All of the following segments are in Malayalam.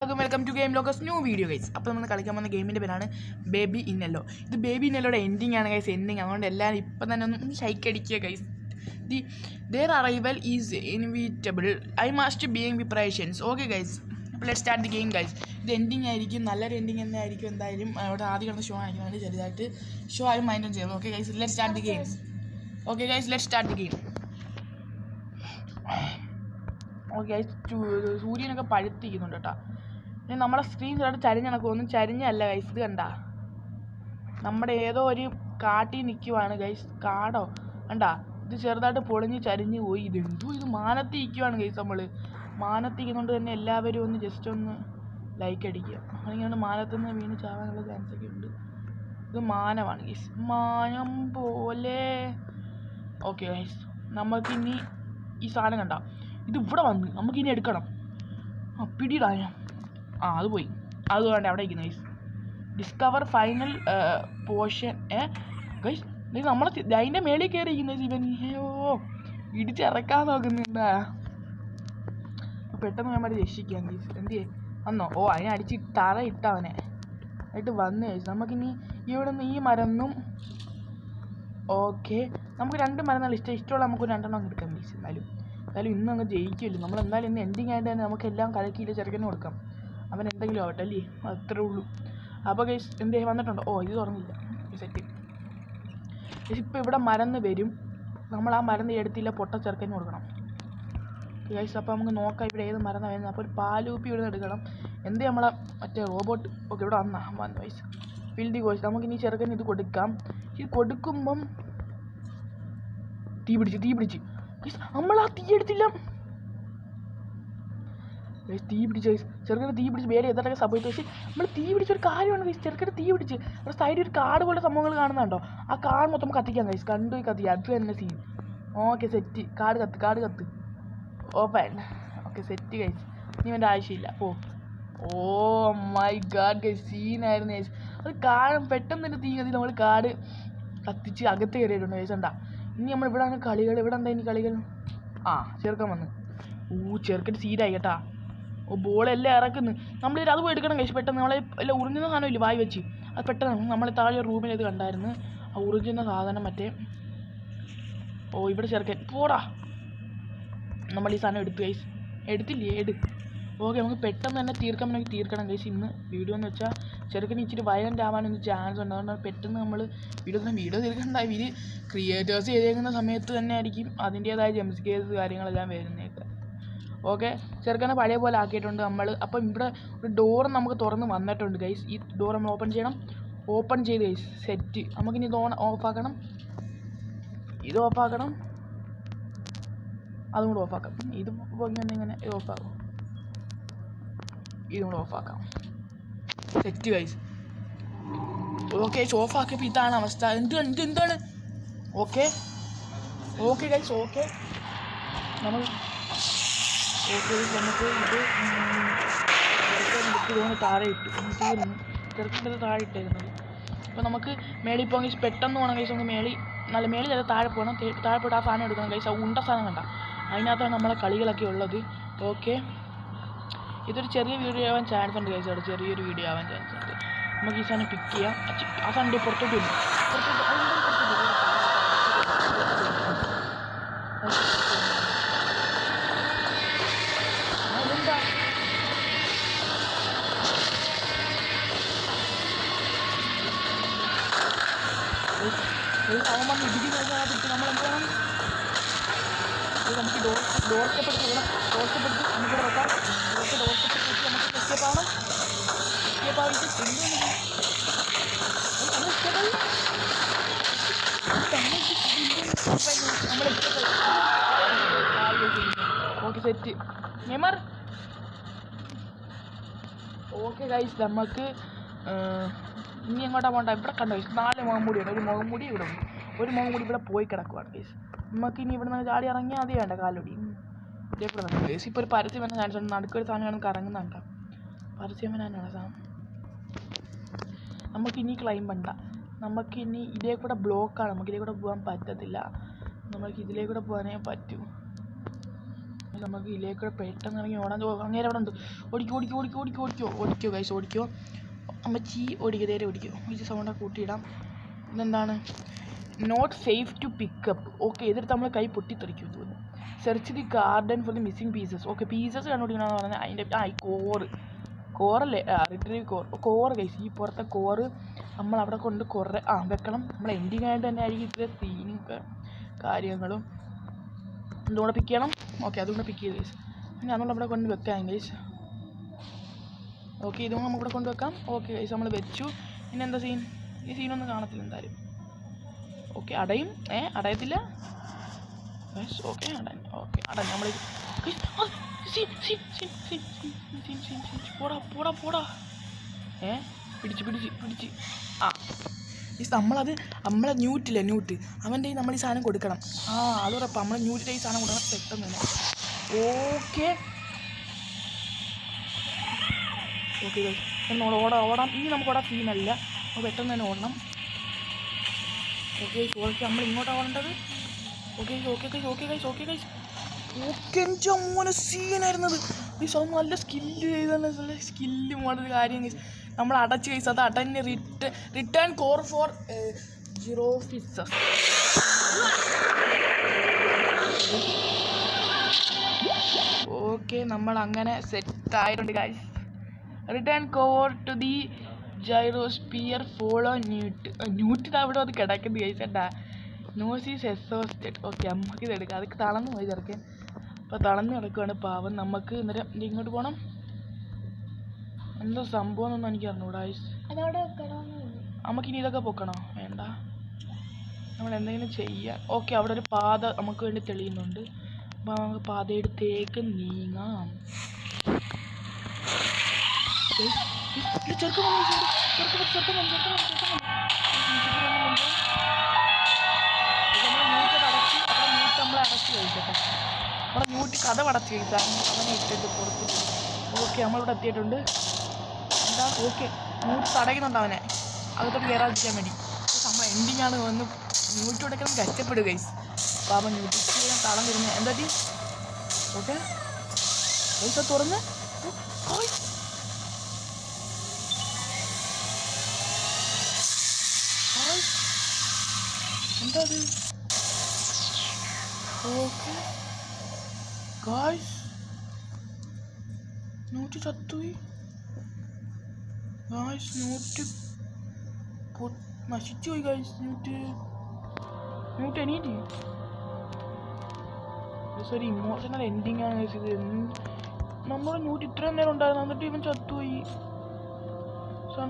എല്ലാവർക്കും welcome to Game Locus new video guys. അപ്പോൾ നമ്മൾ കളിക്കാൻ പോകുന്ന ഗെയിമിൻ്റെ പേരാണ് ബേബി ഇൻ യെല്ലോ. ഇത് ബേബി ഇൻ യെല്ലോയുടെ എൻഡിങ് ആണ് ഗൈസ്, എൻഡിങ്. അതുകൊണ്ട് എല്ലാവരും ഇപ്പം തന്നെ ഒന്ന് ഷൈക്ക് അടിക്കുക guys. their arrival is inevitable. I must be with preparations. Okay guys, let's start the game guys. ഇത് എൻഡിങ് ആയിരിക്കും, നല്ലൊരു എൻഡിങ് തന്നെ ആയിരിക്കും എന്തായാലും. അവിടെ ആദ്യം കിടന്ന ഷോ ആയിരിക്കും, ചെറുതായിട്ട് ഷോ ആരും മൈൻഡ് ചെയ്യണം. Okay guys, let's start the game. Okay guys, let's start the game. Okay guys, സൂര്യനൊക്കെ പഴുത്തിരിക്കുന്നുണ്ട് കേട്ടോ. ഇനി നമ്മളെ സ്ക്രീൻ ചെറുതായിട്ട് ചരിഞ്ഞണക്ക്, ഒന്നും ചരിഞ്ഞല്ല ഗൈസ്. ഇത് കണ്ട, നമ്മുടെ ഏതോ ഒരു കാട്ടിൽ നിൽക്കുവാണ് ഗൈസ്. കാടോ കണ്ടാ, ഇത് ചെറുതായിട്ട് പൊളിഞ്ഞ് ചരിഞ്ഞ് പോയി. ഇത് മാനത്ത് ഇരിക്കുവാണ് ഗൈസ്. നമ്മൾ മാനത്തിരിക്കുന്നതുകൊണ്ട് തന്നെ എല്ലാവരും ഒന്ന് ജസ്റ്റ് ഒന്ന് ലൈക്ക് അടിക്കുക. അങ്ങനെയാണ് മാനത്തുനിന്ന് വീണ് ചാവാനുള്ള ചാൻസ് ഒക്കെ ഉണ്ട്. ഇത് മാനമാണ് ഗൈസ്, മാനം പോലെ. ഓക്കെ ഗൈസ്, നമുക്കിനി ഈ സാധനം കണ്ട, ഇത് ഇവിടെ വന്ന് നമുക്കിനി എടുക്കണം. പിടിയിടാ. അത് പോയി, അത് വേണ്ട, അവിടെ ഇരിക്കുന്നു guys. Discover final portion. Guys, ഇത് നമ്മളെ അതിൻ്റെ മേളിൽ കയറിയിരിക്കുന്നത് ഇവൻ. ഇടിച്ചിറക്കാൻ നോക്കുന്നുണ്ടാ. പെട്ടെന്ന് ഞാൻ രക്ഷിക്കാം ഗൈസ്. എന്തിയേ വന്നോ? അതിനെ അടിച്ച് തറ ഇട്ടവനെ ആയിട്ട് വന്ന് ഗൈസ്. നമുക്കിനി ഇവിടെ നിന്ന് ഈ മരുന്നും. ഓക്കെ, നമുക്ക് രണ്ട് മരുന്നാണ് ഇഷ്ടമുള്ള, നമുക്ക് രണ്ടെണ്ണം എടുക്കാം ഗൈസ്. എന്തായാലും ഇന്ന് അങ്ങ് ജയിക്കുമല്ലോ നമ്മൾ. എന്തായാലും ഇന്ന് എൻഡിങ് ആയിട്ട് തന്നെ നമുക്ക് എല്ലാം കലക്കിയില്ല ചെറുക്കനെ കൊടുക്കാം. അവൻ എന്തെങ്കിലും ആവട്ടെ അല്ലേ, അത്രേ ഉള്ളൂ. അപ്പോൾ ഗൈസ് എന്തേ വന്നിട്ടുണ്ടോ? ഇത് തുറന്നില്ല. Set guys. ഇപ്പോൾ ഇവിടെ മരുന്ന് വരും, നമ്മൾ ആ മരുന്ന് എടുത്തില്ല, പൊട്ട ചെറുക്കന് കൊടുക്കണം ഗൈസ്. അപ്പോൾ നമുക്ക് നോക്കാം ഇവിടെ ഏത് മരുന്നാണ് വരുന്നത്. അപ്പോൾ ഒരു പാലൂപ്പി ഇവിടെ നിന്ന് എടുക്കണം. എന്ത് നമ്മളെ മറ്റേ റോബോട്ട്. ഓക്കെ, ഇവിടെ വന്നു ഗൈസ്. ഫിൽഡി ഗോയ്സ്, നമുക്കിനി ചെറുക്കന് ഇത് കൊടുക്കാം. ഇത് കൊടുക്കുമ്പം തീ പിടിച്ച് നമ്മൾ ആ തീ എടുത്തില്ല. തീ പിടിച്ച് ചെറുക്കന് തീ പിടിച്ച് വേറെ എന്തൊക്കെ സംഭവിച്ചു. പക്ഷേ നമ്മൾ തീ പിടിച്ചൊരു കാര്യമാണ് ഗൈസ്. ചെറുക്കന് തീ പിടിച്ച് ഒരു സൈഡിൽ ഒരു കാട് പോലെ സംഭവങ്ങൾ കാണുന്നുണ്ടോ? ആ കാട് മൊത്തം കത്തിക്കാം ഗൈസ്. കത്തിക്കാം, അത് തന്നെ സീൻ. Okay set. കാട് കത്ത് ഓപ്പൺ. Okay set guys. ഇനി എൻ്റെ ആവശ്യമില്ല. ഓ മൈ ഗാഡ് ഗൈസ്, സീനായിരുന്നു ഗൈസ്. അത് കാട് പെട്ടെന്ന് തന്നെ തീ കത്തി നമ്മൾ കാട് കത്തിച്ച് അകത്ത് കയറിയിട്ടുണ്ട് ഗൈസ്. ഉണ്ടാ ഇനി നമ്മൾ ഇവിടെ കളികൾ. ഇവിടെ എന്താ ഇനി കളികൾ? ചെറുക്കൻ വന്ന്. ചെറുക്കൻ്റെ സീനായി കേട്ടാ. ബോളെല്ലാം ഇറക്കുന്നു. നമ്മളിത് അത് പോയി എടുക്കണം കഴിച്ച് പെട്ടെന്ന്. നമ്മളെ എല്ലാം ഉറിഞ്ഞുന്ന സാധനമില്ല വായി വെച്ച്, അത് പെട്ടെന്ന് നമ്മളെ താഴെ റൂമിൽ ഇത് കണ്ടായിരുന്നു. ആ ഉറിഞ്ഞുന്ന സാധനം മറ്റേ. ഇവിടെ ചെറുക്കൻ പോടാ. നമ്മൾ ഈ സാധനം എടുത്തു കഴിച്ച്. എടുത്തില്ലേ? ഓക്കെ, നമുക്ക് പെട്ടെന്ന് തന്നെ തീർക്കണം കഴിച്ച് ഇന്ന് വീഡിയോ എന്ന് വെച്ചാൽ. ചെറുക്കന് ഇച്ചിരി വയലൻ്റ് ആവാനൊന്നും ചാൻസ് ഉണ്ട്. അതുകൊണ്ട് പെട്ടെന്ന് നമ്മൾ വീഡിയോ തീർക്കണ്ട. ഇവർ ക്രിയേറ്റേഴ്സ് ചെയ്തേക്കുന്ന സമയത്ത് തന്നെ ആയിരിക്കും അതിൻ്റേതായ ജംസ് കേസ് കാര്യങ്ങളെല്ലാം വരുന്നേക്ക്. ഓക്കെ, ചെറുക്കനെ പഴയ പോലെ ആക്കിയിട്ടുണ്ട് നമ്മൾ. അപ്പം ഇവിടെ ഒരു ഡോർ നമുക്ക് തുറന്ന് വന്നിട്ടുണ്ട് ഗൈസ്. ഈ ഡോർ നമ്മൾ ഓപ്പൺ ചെയ്യണം. ഓപ്പൺ ചെയ്ത് ഗൈസ് സെറ്റ്. നമുക്കിനി ഇത് ഓഫാക്കണം. ഇത് ഓഫാക്കണം, അതും കൂടെ ഓഫാക്കാം. ഇത് ഇങ്ങനെ ഓഫാക്കും, ഇതും കൂടെ ഓഫാക്കാം. Set guys. ഓക്കെ, ഓഫാക്കിയപ്പോൾ ഇതാണ് അവസ്ഥ. എന്താണ്? Okay guys. ഓക്കെ നമുക്ക് ഇത് താഴെ ഇട്ടു. തീർന്നു, ചെറുക്കിൻ്റെ താഴെ ഇട്ടേക്കുന്നത്. അപ്പോൾ നമുക്ക് മേളിൽ പോകാൻ ഗൈസ് പെട്ടെന്ന് പോകണം ഗൈസ്. നമുക്ക് മേളിൽ ചില താഴെ പോകണം. താഴെ പോയിട്ട് ആ സാധനം എടുക്കണം ഗൈസ്. ആ ഉണ്ട സാധനം കണ്ട, അതിനകത്താണ് നമ്മളെ കളികളൊക്കെ ഉള്ളത്. ഓക്കെ, ഇതൊരു ചെറിയ വീഡിയോ ആവാൻ ചാൻസ് ഉണ്ട് ഗൈസ്. അവിടെ ചെറിയൊരു വീഡിയോ ആവാൻ ചാൻസ് ഉണ്ട്. നമുക്ക് ഈ സാധനം പിക്ക് ചെയ്യാം. ആ സാധനം പുറത്തോട്ട് വരും. അവന്മാർ ഇടിക്കുന്നതിനകത്ത് നമ്മളെന്താണ് നമുക്ക് ഡോർക്കപ്പെടുത്തി നമുക്കിവിടെ വെക്കാം. ഡോർക്കപ്പെടുത്തി നമുക്ക് എസ്കേപ്പ് ആവണം. Okay set Neymar. Okay guys, നമുക്ക് ഇനി എങ്ങോട്ടാ പോകണ്ട? ഇവിടെ കണ്ടോ ഗൈസ്, 4 മുഖംമൂടിയുണ്ട്. ഒരു മുഖംമൂടി ഇവിടെ ഉണ്ട്, ഒരു മുഖംമൂടി ഇവിടെ പോയി കിടക്കുവാണ് ഗൈസ്. നമുക്ക് ഇനി ഇവിടെ നിന്ന് ചാടി ഇറങ്ങിയാൽ അത് വേണ്ട, കാലൊടി ഇതേക്കൂടെ തന്നെ ഗൈസ്. ഇപ്പോൾ ഒരു പരസ്യം വന്ന ചാൻസ് ഉണ്ട്. നടുക്കൊരു സാധനം നമുക്ക് ഇറങ്ങുന്നുണ്ടോ? പരസ്യം വരാനാണ് സാധനം. നമുക്കിനി ക്ലൈം വേണ്ട. നമുക്കിനി ഇതേ കൂടെ ബ്ലോക്കാണ്, നമുക്ക് ഇതേ കൂടെ പോകാൻ പറ്റത്തില്ല. നമുക്ക് ഇതിലേ കൂടെ പോകാനേ പറ്റൂ. നമുക്ക് ഇതിലേക്കൂടെ പെട്ടെന്ന് ഇറങ്ങി ഓടാൻ അങ്ങനെ അവിടെ ഉണ്ട്. ഓടിക്കോ ഗൈസ് ഓടിക്കോ. അമ്മച്ചി ഓടിക്കോ, നേരെ ഓടിക്കോ. ഇത് സൗണ്ടൊക്കെ കൂട്ടിയിടാം. ഇതെന്താണ്? Not safe to pick up. Okay, ഇതെടുത്ത് നമ്മൾ കൈ പൊട്ടിത്തെറിക്കും തോന്നുന്നു. Search the garden for the missing pieces. Okay, pieces കണ്ടുപിടിക്കണമെന്ന് പറഞ്ഞാൽ അതിൻ്റെ ഈ കോറല്ലേ, റിട്രീവ് കോറ് ഗൈസ്. ഈ പുറത്തെ കോറ് നമ്മളവിടെ കൊണ്ട് കുറേ വെക്കണം. നമ്മൾ എൻഡിങ് ആയിട്ട് തന്നെ ആയിരിക്കും ഇത്ര സീനും കാര്യങ്ങളും. ഇതുകൂടെ പിക്ക് ചെയ്യണം. ഓക്കെ, അതുകൊണ്ട് പിക്ക് ചെയ്ത് ഗൈസ്. പിന്നെ നമ്മളവിടെ കൊണ്ട് വെക്കാം ഗൈസ്. ഓക്കെ, ഇതും നമുക്കിവിടെ കൊണ്ട് വെക്കാം. ഓക്കെ ഗൈസ്, നമ്മൾ വെച്ചു. പിന്നെ എന്താ സീൻ? ഈ സീനൊന്നും കാണത്തില്ല എന്തായാലും. ഓക്കെ, അടയത്തില്ല. ഓക്കെ, അടഞ്ഞു നമ്മൾ. പോടാ പിടിച്ച് നമ്മളെ ന്യൂട്ട് അവൻ്റെ നമ്മൾ ഈ സാധനം കൊടുക്കണം. അതുറപ്പം നമ്മളെ ന്യൂട്ടിൻ്റെ ഈ സാധനം കൊടുക്കണം പെട്ടെന്ന് തന്നെ. ഓക്കെ ഓടാം. ഇനി നമുക്ക് ഓടാൻ സീനല്ല, അപ്പോൾ പെട്ടെന്ന് തന്നെ ഓടണം. ഓക്കെ നമ്മൾ ഇങ്ങോട്ടാണ് ഓടേണ്ടത്. ഓക്കെ എൻ്റെ മോനെ സീനായിരുന്നത്. അത് നല്ല സ്കില്ല് മോഡൽ കാര്യം. നമ്മൾ അടച്ച് കഴിച്ച് അത് അടഞ്ഞ് return core for 0 fixes. Okay, നമ്മൾ അങ്ങനെ സെറ്റായിട്ടുണ്ട് guys. Return core to the gyrosphere follow newt അവിടെ അത് കിടക്കുന്നത് കഴിച്ചേട്ടാ. നോസീസ് എക്സോസ്റ്റഡ്. ഓക്കെ, നമുക്ക് ഇത് എടുക്കാം. അതൊക്കെ തളർന്നു പോയി ചെറുക്കൻ. അപ്പോൾ തളർന്ന് കിടക്കുകയാണ് പാവം. നമുക്ക് ഇന്നലെ ഇങ്ങോട്ട് പോകണം. എന്താ സംഭവം എന്നൊന്നും എനിക്ക് അറിഞ്ഞൂടാ. നമുക്കിനി ഇതൊക്കെ പൊക്കണോ? വേണ്ട, നമ്മൾ എന്തെങ്കിലും ചെയ്യാം. ഓക്കെ, അവിടെ ഒരു പാത നമുക്ക് വേണ്ടി തെളിയുന്നുണ്ട്. അപ്പോൾ നമുക്ക് പാതയെടുത്തേക്ക് നീങ്ങാം. ചെറുക്കം നമ്മളെ അടച്ച് കഴിച്ചേക്കാം. നമ്മളെ ന്യൂട്ട് കഥ അടച്ച് കഴിച്ചാൽ അവനെ ഇട്ടിട്ട് പുറത്ത്. ഓക്കെ, നമ്മളിവിടെ എത്തിയിട്ടുണ്ട്. എന്താ? ഓക്കെ, ന്യൂട്ട് തടയുന്നുണ്ട് അവനെ അകത്തോട്ട് കയറാതിരിക്കാൻ വേണ്ടി. നമ്മൾ എൻഡിങ്ങാണ് വന്ന് ന്യൂട്ട് കൊടുക്കണം കഷ്ടപ്പെടുക ഗൈസ്. അപ്പോൾ അവൻ ന്യൂട്ട് തളം തരുന്നത് എന്താ? ഓക്കെ ഗൈസ്, തുറന്ന് എന്താ അത്? ഓക്കെ ഗായ്സ്, ന്യൂട്ട് ചത്തുപോയി ഗായ്സ്. ന്യൂട്ട് നശിച്ചുപോയി ഗായ്സ്. ന്യൂട്ട് എണീറ്റ്. ഒരു ഇമോഷണൽ എൻഡിങ് ആണ് ഗായ്സ് ഇത്. നമ്മുടെ ന്യൂട്ട് ഇത്രയും നേരം ഉണ്ടായിരുന്നു, എന്നിട്ട് ഇവൻ ചത്തുപോയി.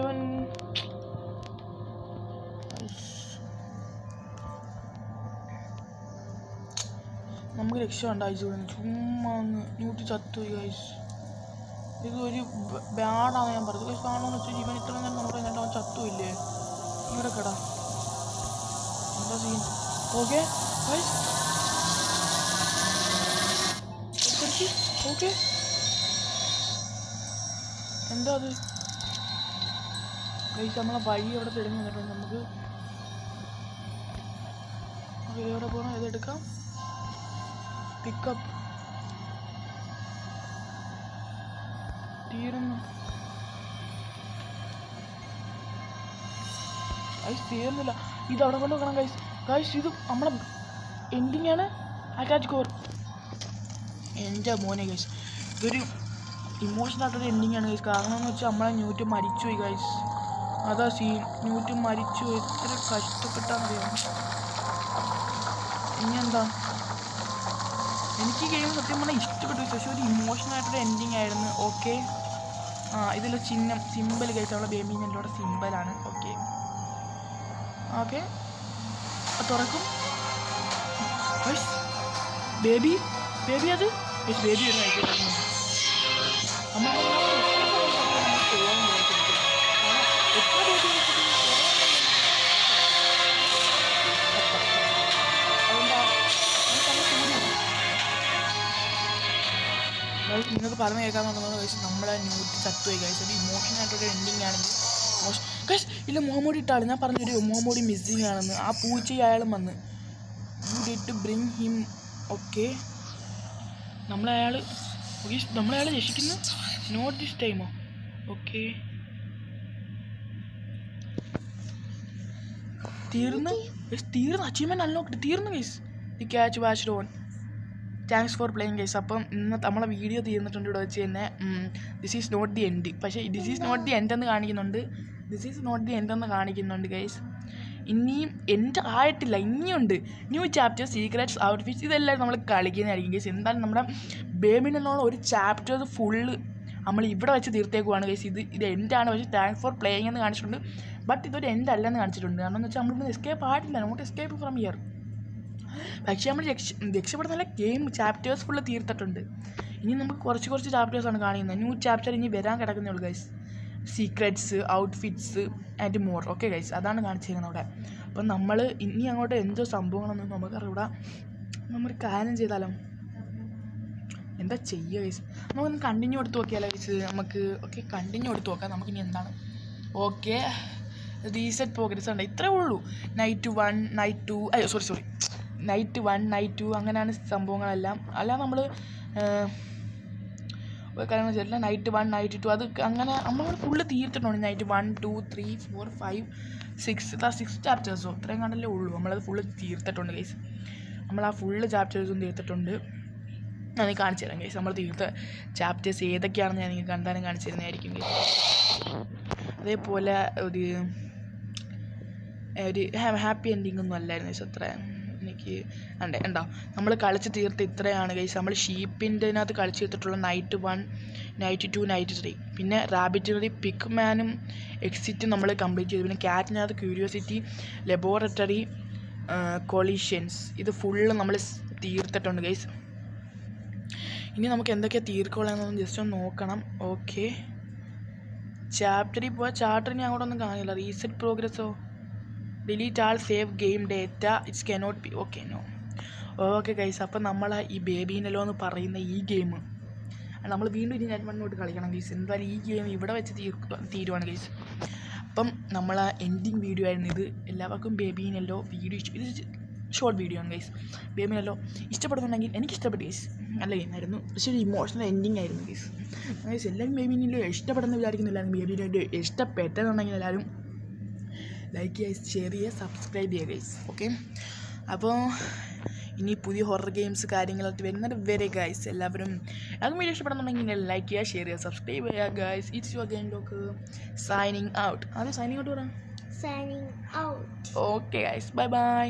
ഇവൻ നമുക്ക് രക്ഷയുണ്ട് അയച്ചു വിടുന്നു. ചുമ്മാ അങ്ങ് ന്യൂട്ട് ചത്തുപോയി ഗൈസ്. ഇത് ഒരു ബാഡാണ് ഞാൻ പറഞ്ഞത് ഗൈസ്. കാണുമെന്ന് വെച്ചാൽ ഇവൻ ഇത്ര നേരം നമ്മൾ കഴിഞ്ഞിട്ട് അവൻ ചത്തുമില്ലേ? ഇവിടെ കേടാ എന്താ സീൻ? ഓക്കെ ഗൈസ്, ഓക്കെ എന്താ അത് ഗൈസ്? നമ്മളെ വഴി അവിടെ തെളിഞ്ഞു വന്നിട്ടുണ്ട്. നമുക്ക് എവിടെ പോകണം? ഇതെടുക്കാം. പിക്കപ്പ് തീരുന്നു ഗൈസ്, തീരുന്നില്ല. ഇത് അവിടെ കൊണ്ട് വെക്കണം ഗൈസ്. ഇത് നമ്മളെ എൻഡിങ് ആണ്. Attach core. എൻ്റെ മോനെ ഗൈസ്, ഇതൊരു ഇമോഷണൽ ആയിട്ടൊരു എൻഡിങ് ആണ് ഗൈസ്. കാരണം എന്ന് വെച്ചാൽ നമ്മളെ ന്യൂട്ട് മരിച്ചുപോയി ഗൈസ്. അതാ സീൻ. ന്യൂട്ട് മരിച്ചു. എത്ര കഷ്ടപ്പെട്ടാന്നറിയാം. ഇനി എന്താ? എനിക്ക് ഗെയിം സത്യം പറഞ്ഞാൽ ഇഷ്ടപ്പെട്ടു. പക്ഷേ ഒരു ഇമോഷണൽ ആയിട്ടൊരു എൻഡിങ് ആയിരുന്നു. ഓക്കെ, ഇതിൽ സിമ്പിൾ കഴിച്ച അവളെ ബേബി എന്നോട് സിമ്പിളാണ്. ഓക്കെ തുറക്കും. ബേബി അത് ബേബി ഒന്ന് കഴിച്ചിട്ടുണ്ട്. നമ്മൾ നിങ്ങൾക്ക് പറഞ്ഞു കേൾക്കാമെന്നുള്ളത് കഴിച്ച് നമ്മളെ ന്യൂട്ട് ചത്തുപോയി കഴിച്ചു. ഒരു ഇമോഷണലായിട്ടൊരു എൻഡിങ് ആണെങ്കിൽ കഴിച്ച് ഇല്ല. മുഹമ്മൂടി ഇട്ടാണ് ഞാൻ പറഞ്ഞൊരു മുഹമ്മൂടി മിസ്സിങ് ആണെന്ന്. ആ പൂച്ച അയാളും വന്ന് you did to bring him. Okay, നമ്മളയാൾ രക്ഷിക്കുന്നു. നോട്ട് ദിസ് ടൈമോ? ഓക്കെ, തീർന്ന് അച്ചീവ്മെൻറ്റ് അൺലോക്ക്ഡ്. തീർന്നു guys. The catch watched on. Thanks for playing guys. അപ്പം ഇന്ന് നമ്മളെ വീഡിയോ തീർന്നിട്ടുണ്ട് ഇവിടെ വെച്ച് തന്നെ. This is not the end. പക്ഷേ this is not the end എന്ന് കാണിക്കുന്നുണ്ട് ഗൈസ്. ഇനിയും എൻഡ് ആയിട്ടില്ല, ഇനിയുണ്ട്. ന്യൂ ചാപ്റ്റർ, സീക്രറ്റ്സ്, ഔട്ട്ഫിറ്റ്സ്, ഇതെല്ലാം നമ്മൾ കളിക്കുന്നതായിരിക്കും ഗൈസ്. എന്തായാലും നമ്മുടെ ബേബിനുള്ള ഒരു ചാപ്റ്റർ ഫുള്ള് നമ്മൾ ഇവിടെ വെച്ച് തീർത്തേക്കുവാണ് ഗൈസ്. ഇത് എൻഡാണ്, പക്ഷേ താങ്ക്സ് ഫോർ പ്ലേയിങ് എന്ന് കാണിച്ചിട്ടുണ്ട്. ബട്ട് ഇതൊരു എൻഡ് അല്ലെന്ന് കാണിച്ചിട്ടുണ്ട്. കാരണം എന്ന് വെച്ചാൽ നമ്മളിവിടെ എസ്കേപ്പ് ആയിട്ടില്ല. Not escape from here. പക്ഷേ നമ്മൾ രക്ഷപ്പെടുന്ന ഗെയിം ചാപ്റ്റേഴ്സ് ഫുള്ള് തീർത്തിട്ടുണ്ട്. ഇനി നമുക്ക് കുറച്ച് ചാപ്റ്റേഴ്സാണ് കാണിക്കുന്നത്. ന്യൂ ചാപ്റ്റർ ഇനി വരാൻ കിടക്കുന്നേ ഉള്ളൂ guys. Secrets, outfits and more. Okay guys, അതാണ് കാണിച്ചിരിക്കുന്നത് അവിടെ. അപ്പം നമ്മൾ ഇനി അങ്ങോട്ട് എന്തോ സംഭവങ്ങളൊന്നും നമുക്കറിയൂടാ. നമ്മൾ കാര്യം ചെയ്താലോ? എന്താ ചെയ്യുക ഗൈസ്? നമുക്കൊന്ന് കണ്ടിന്യൂ എടുത്ത് നോക്കിയാലോ ഗൈസ്? ഓക്കെ, കണ്ടിന്യൂ എടുത്ത് നോക്കാം. നമുക്കിനി എന്താണ്? ഓക്കെ, റീസെറ്റ് പ്രോഗ്രസ് ഉണ്ട്. ഇത്രേ ഉള്ളൂ. നൈറ്റ് 1, നൈറ്റ് 2, നൈറ്റ് 1, നൈറ്റ് 2 അങ്ങനെയാണ് സംഭവങ്ങളെല്ലാം. അല്ല നമ്മൾ കാര്യങ്ങൾ ചെയ്തിട്ടില്ല. നൈറ്റ് 1, നൈറ്റ് 2 അത് അങ്ങനെ നമ്മൾ ഫുള്ള് തീർത്തിട്ടുണ്ട്. നൈറ്റ് 1, 2, 3, 4, 5, 6 ചാപ്റ്റേഴ്സോ ഇത്രയും കണ്ടല്ലേ ഉള്ളൂ. നമ്മളത് ഫുള്ള് തീർത്തിട്ടുണ്ട് ഗൈസ്. നമ്മൾ ആ ഫുള്ള് ചാപ്റ്റേഴ്സും തീർത്തിട്ടുണ്ട്. ഞാൻ കാണിച്ചു തരാം ഗൈസ്. നമ്മൾ തീർത്ത ചാപ്റ്റേഴ്സ് ഏതൊക്കെയാണെന്ന് ഞാൻ നിങ്ങൾക്ക് കണ്ടാലും കാണിച്ചു തരുന്നതായിരിക്കും ഗൈസ്. അതേപോലെ ഒരു ഹാപ്പി എൻഡിങ് ഒന്നും അല്ലായിരുന്നു ഗൈസ്. അത്ര എനിക്ക് ഉണ്ടോ നമ്മൾ കളിച്ച് തീർത്ത് ഇത്രയാണ് ഗൈസ്. നമ്മൾ ഷീപ്പിൻ്റെതിനകത്ത് കളിച്ച് തീർത്തിട്ടുള്ള നൈറ്റ് 1, നൈറ്റ് 2, നൈറ്റ് 3. പിന്നെ റാബിറ്ററി, പിക്ക് മാനും എക്സിറ്റും നമ്മൾ കംപ്ലീറ്റ് ചെയ്തു. പിന്നെ ക്യാറ്റിനകത്ത് ക്യൂരിയോസിറ്റി, ലബോറട്ടറി, കൊളീഷൻസ്, ഇത് ഫുള്ള് നമ്മൾ തീർത്തിട്ടുണ്ട് ഗൈസ്. ഇനി നമുക്ക് എന്തൊക്കെയാണ് തീർക്കുള്ളതെന്നൊന്ന് ജസ്റ്റ് ഒന്ന് നോക്കണം. ഓക്കെ, ചാപ്റ്ററിൽ പോയാൽ ചാപ്റ്ററിന് അങ്ങോട്ടൊന്നും കാണില്ല. റീസെറ്റ് പ്രോഗ്രസ്സോ, delete all, save game data, it's cannot be. Okay, no. Okay guys, അപ്പം നമ്മൾ ഈ ബേബീനല്ലോ എന്ന് പറയുന്ന ഈ ഗെയിം നമ്മൾ വീണ്ടും ഇനി ഞാൻ മുന്നോട്ട് കളിക്കണം ഗൈസ്. എന്തായാലും ഈ ഗെയിം ഇവിടെ വെച്ച് തീരുവാണ് ഗൈസ്. അപ്പം നമ്മൾ എൻഡിങ് വീഡിയോ ആയിരുന്നു ഇത്. എല്ലാവർക്കും ബേബീനല്ലോ വീഡിയോ ഇത് ഷോർട്ട് വീഡിയോ ആണ് ഗൈസ്. ബേബീനല്ലോ ഇഷ്ടപ്പെടുന്നുണ്ടെങ്കിൽ എനിക്ക് ഇഷ്ടപ്പെട്ടു ഗൈസ്. നല്ല ഗെയിമായിരുന്നു, പക്ഷേ ഒരു ഇമോഷണൽ എൻഡിങ് ആയിരുന്നു ഗൈസ്. ഗൈസ് എല്ലാവരും ബേബീനല്ലോ ഇഷ്ടപ്പെടുന്ന വിചാരിക്കുന്നില്ല. ബേബീനല്ലോ ഇഷ്ടപ്പെട്ടെന്നുണ്ടെങ്കിൽ എല്ലാവരും ലൈക്ക് ചെയ്യുക, ഷെയർ ചെയ്യുക, സബ്സ്ക്രൈബ് ചെയ്യുക ഗൈസ്. ഓക്കെ, അപ്പോൾ ഇനി പുതിയ ഹൊറർ ഗെയിംസ് കാര്യങ്ങളൊക്കെ വരുന്നത് വരെ ഗൈസ് എല്ലാവരും വീഡിയോ ഇഷ്ടപ്പെടുന്നുണ്ടെങ്കിൽ ലൈക്ക് ചെയ്യുക, ഷെയർ ചെയ്യുക, സബ്സ്ക്രൈബ് ചെയ്യുക guys. It's your game lock signing out. അത് സൈനിങ് ഔട്ട് പറയാം. Signing out. Okay guys, bye bye.